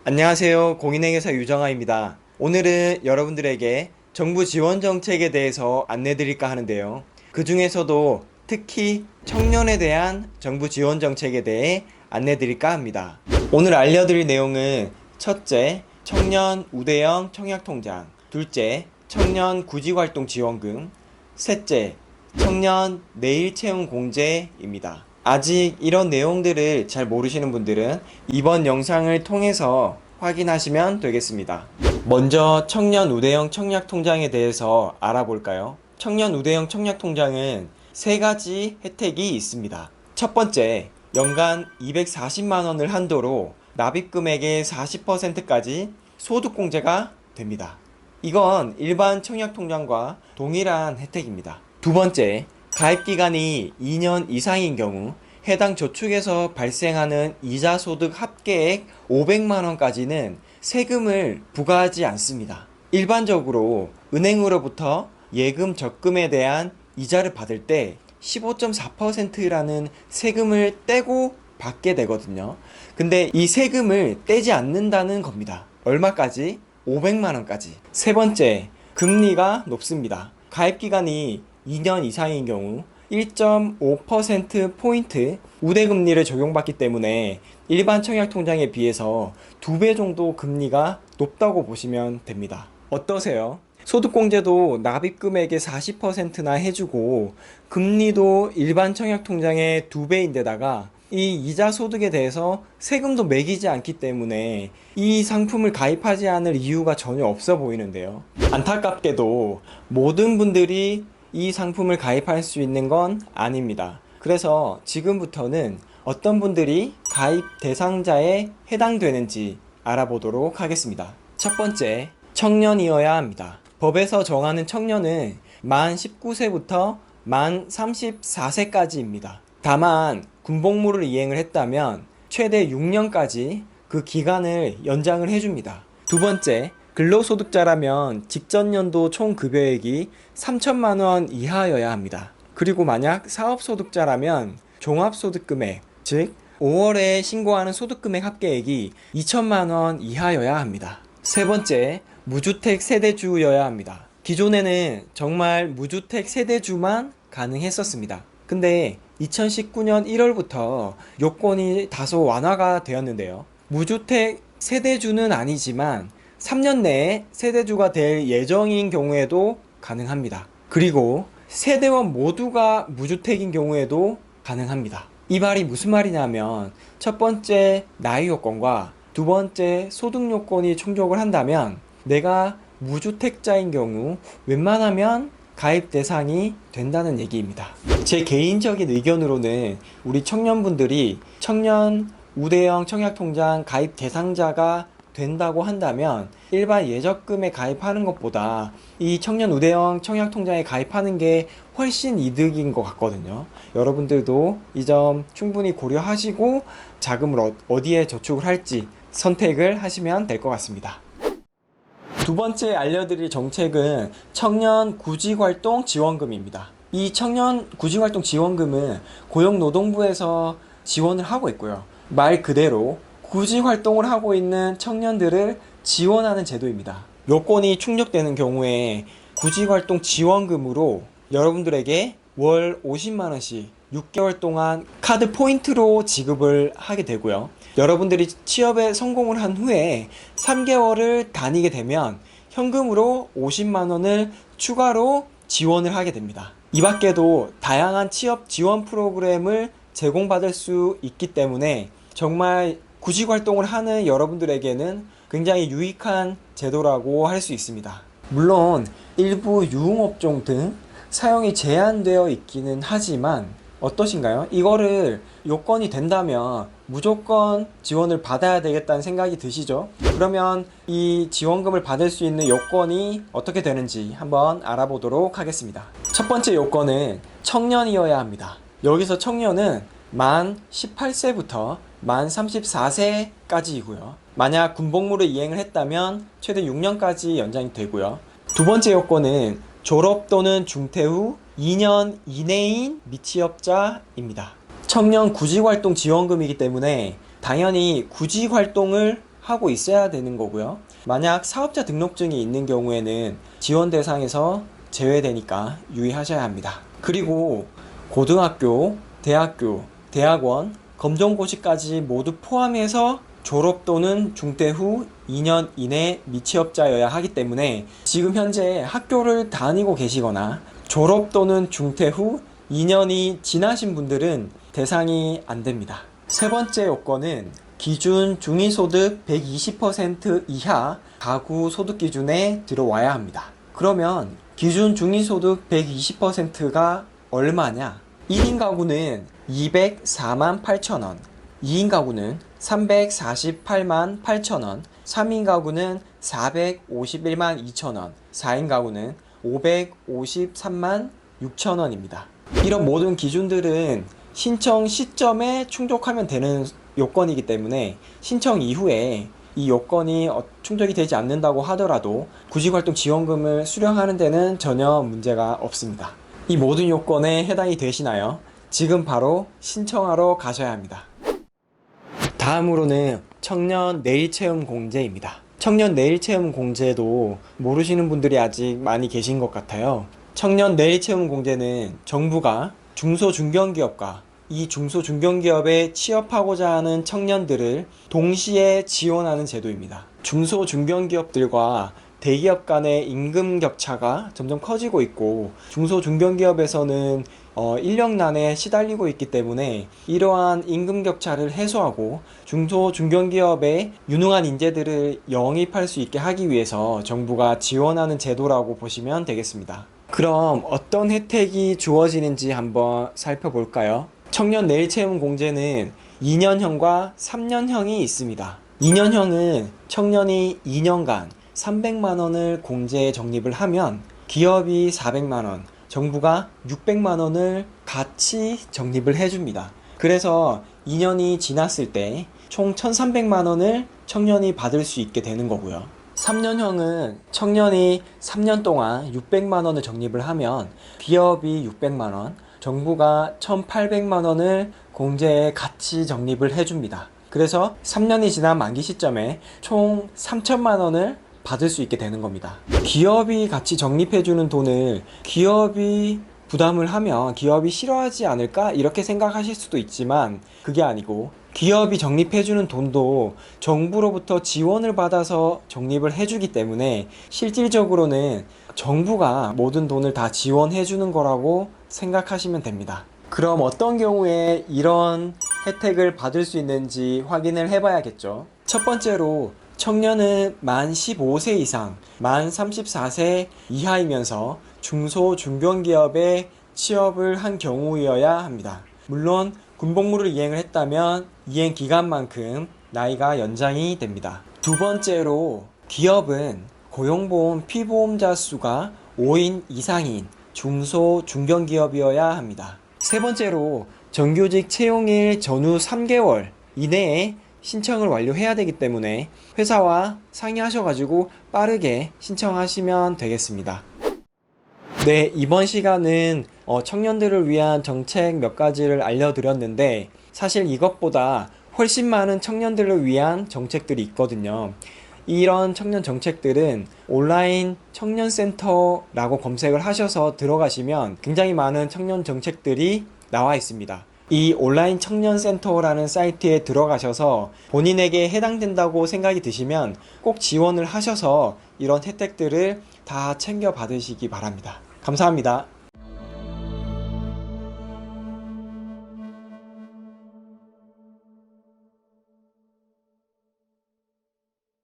안녕하세요. 공인회계사 유정아입니다. 오늘은 여러분들에게 정부 지원 정책에 대해서 안내드릴까 하는데요. 그 중에서도 특히 청년에 대한 정부 지원 정책에 대해 안내드릴까 합니다. 오늘 알려드릴 내용은 첫째, 청년 우대형 청약통장, 둘째, 청년 구직활동 지원금, 셋째, 청년 내일 채용 공제입니다. 아직 이런 내용들을 잘 모르시는 분들은 이번 영상을 통해서 확인하시면 되겠습니다. 먼저 청년 우대형 청약통장에 대해서 알아볼까요? 청년 우대형 청약통장은 세 가지 혜택이 있습니다. 첫 번째, 연간 240만원을 한도로 납입금액의 40%까지 소득공제가 됩니다. 이건 일반 청약통장과 동일한 혜택입니다. 두 번째, 가입기간이 2년 이상인 경우 해당 저축에서 발생하는 이자 소득 합계액 500만원까지는 세금을 부과하지 않습니다. 일반적으로 은행으로부터 예금 적금에 대한 이자를 받을 때 15.4%라는 세금을 떼고 받게 되거든요. 근데 이 세금을 떼지 않는다는 겁니다. 얼마까지? 500만원까지. 세 번째, 금리가 높습니다. 가입기간이 2년 이상인 경우 1.5%포인트 우대금리를 적용받기 때문에 일반 청약통장에 비해서 2배 정도 금리가 높다고 보시면 됩니다. 어떠세요? 소득공제도 납입금액의 40%나 해주고 금리도 일반 청약통장의 2배인데다가 이 이자 소득에 대해서 세금도 매기지 않기 때문에 이 상품을 가입하지 않을 이유가 전혀 없어 보이는데요. 안타깝게도 모든 분들이 이 상품을 가입할 수 있는 건 아닙니다. 그래서 지금부터는 어떤 분들이 가입 대상자에 해당되는지 알아보도록 하겠습니다. 첫 번째, 청년이어야 합니다. 법에서 정하는 청년은 만 19세부터 만 34세까지입니다. 다만 군복무를 이행을 했다면 최대 6년까지 그 기간을 연장을 해줍니다. 두 번째, 근로소득자라면 직전 연도 총 급여액이 3천만원 이하여야 합니다. 그리고 만약 사업소득자라면 종합소득금액, 즉 5월에 신고하는 소득금액 합계액이 2천만원 이하여야 합니다. 세 번째, 무주택 세대주여야 합니다. 기존에는 정말 무주택 세대주만 가능했었습니다. 근데 2019년 1월부터 요건이 다소 완화가 되었는데요. 무주택 세대주는 아니지만 3년 내에 세대주가 될 예정인 경우에도 가능합니다. 그리고 세대원 모두가 무주택인 경우에도 가능합니다. 이 말이 무슨 말이냐면 첫 번째 나이 요건과 두 번째 소득 요건이 충족을 한다면 내가 무주택자인 경우 웬만하면 가입 대상이 된다는 얘기입니다. 제 개인적인 의견으로는 우리 청년분들이 청년 우대형 청약통장 가입 대상자가 된다고 한다면 일반 예적금에 가입하는 것보다 이 청년 우대형 청약통장에 가입하는 게 훨씬 이득인 것 같거든요. 여러분들도 이 점 충분히 고려하시고 자금을 어디에 저축을 할지 선택을 하시면 될 것 같습니다. 두 번째 알려드릴 정책은 청년 구직활동 지원금입니다. 이 청년 구직활동 지원금은 고용노동부에서 지원을 하고 있고요. 말 그대로 구직활동을 하고 있는 청년들을 지원하는 제도입니다. 요건이 충족되는 경우에 구직활동 지원금으로 여러분들에게 월 50만원씩 6개월 동안 카드 포인트로 지급을 하게 되고요. 여러분들이 취업에 성공을 한 후에 3개월을 다니게 되면 현금으로 50만원을 추가로 지원을 하게 됩니다. 이 밖에도 다양한 취업 지원 프로그램을 제공받을 수 있기 때문에 정말 구직활동을 하는 여러분들에게는 굉장히 유익한 제도라고 할 수 있습니다. 물론 일부 유흥업종 등 사용이 제한되어 있기는 하지만 어떠신가요? 이거를 요건이 된다면 무조건 지원을 받아야 되겠다는 생각이 드시죠? 그러면 이 지원금을 받을 수 있는 요건이 어떻게 되는지 한번 알아보도록 하겠습니다. 첫 번째 요건은 청년이어야 합니다. 여기서 청년은 만 18세부터 만 34세까지이고요. 만약 군복무를 이행을 했다면 최대 6년까지 연장이 되고요. 두 번째 요건은 졸업 또는 중퇴 후 2년 이내인 미취업자입니다. 청년 구직활동 지원금이기 때문에 당연히 구직활동을 하고 있어야 되는 거고요. 만약 사업자 등록증이 있는 경우에는 지원 대상에서 제외되니까 유의하셔야 합니다. 그리고 고등학교, 대학교, 대학원, 검정고시까지 모두 포함해서 졸업 또는 중퇴 후 2년 이내 미취업자여야 하기 때문에 지금 현재 학교를 다니고 계시거나 졸업 또는 중퇴 후 2년이 지나신 분들은 대상이 안 됩니다. 세 번째 요건은 기준 중위소득 120% 이하 가구 소득 기준에 들어와야 합니다. 그러면 기준 중위소득 120%가 얼마냐? 1인 가구는 204만 8천원, 2인 가구는 348만 8천원, 3인 가구는 451만 2천원, 4인 가구는 553만 6천원입니다. 이런 모든 기준들은 신청 시점에 충족하면 되는 요건이기 때문에 신청 이후에 이 요건이 충족이 되지 않는다고 하더라도 구직활동 지원금을 수령하는 데는 전혀 문제가 없습니다. 이 모든 요건에 해당이 되시나요? 지금 바로 신청하러 가셔야 합니다. 다음으로는 청년 내일체험 공제입니다. 청년 내일체험 공제도 모르시는 분들이 아직 많이 계신 것 같아요. 청년 내일체험 공제는 정부가 중소중견기업과 이 중소중견기업에 취업하고자 하는 청년들을 동시에 지원하는 제도입니다. 중소중견기업들과 대기업 간의 임금 격차가 점점 커지고 있고 중소중견기업에서는 인력난에 시달리고 있기 때문에 이러한 임금 격차를 해소하고 중소중견기업에 유능한 인재들을 영입할 수 있게 하기 위해서 정부가 지원하는 제도라고 보시면 되겠습니다. 그럼 어떤 혜택이 주어지는지 한번 살펴볼까요? 청년 내일체험 공제는 2년형과 3년형이 있습니다. 2년형은 청년이 2년간 300만원을 공제에 적립을 하면 기업이 400만원, 정부가 600만원을 같이 적립을 해줍니다. 그래서 2년이 지났을 때 총 1300만원을 청년이 받을 수 있게 되는 거고요. 3년형은 청년이 3년 동안 600만원을 적립을 하면 기업이 600만원, 정부가 1800만원을 공제에 같이 적립을 해줍니다. 그래서 3년이 지난 만기 시점에 총 3000만원을 받을 수 있게 되는 겁니다. 기업이 같이 적립해주는 돈을 기업이 부담을 하면 기업이 싫어하지 않을까? 이렇게 생각하실 수도 있지만 그게 아니고 기업이 적립해주는 돈도 정부로부터 지원을 받아서 적립을 해주기 때문에 실질적으로는 정부가 모든 돈을 다 지원해주는 거라고 생각하시면 됩니다. 그럼 어떤 경우에 이런 혜택을 받을 수 있는지 확인을 해봐야겠죠. 첫 번째로 청년은 만 15세 이상, 만 34세 이하이면서 중소중견기업에 취업을 한 경우여야 합니다. 물론 군복무를 이행을 했다면 이행 기간만큼 나이가 연장이 됩니다. 두 번째로 기업은 고용보험 피보험자 수가 5인 이상인 중소중견기업이어야 합니다. 세 번째로 정규직 채용일 전후 3개월 이내에 신청을 완료해야 되기 때문에 회사와 상의하셔가지고 빠르게 신청하시면 되겠습니다. 네, 이번 시간은 청년들을 위한 정책 몇 가지를 알려드렸는데 사실 이것보다 훨씬 많은 청년들을 위한 정책들이 있거든요. 이런 청년 정책들은 온라인 청년센터라고 검색을 하셔서 들어가시면 굉장히 많은 청년 정책들이 나와 있습니다. 이 온라인 청년센터라는 사이트에 들어가셔서 본인에게 해당된다고 생각이 드시면 꼭 지원을 하셔서 이런 혜택들을 다 챙겨 받으시기 바랍니다. 감사합니다.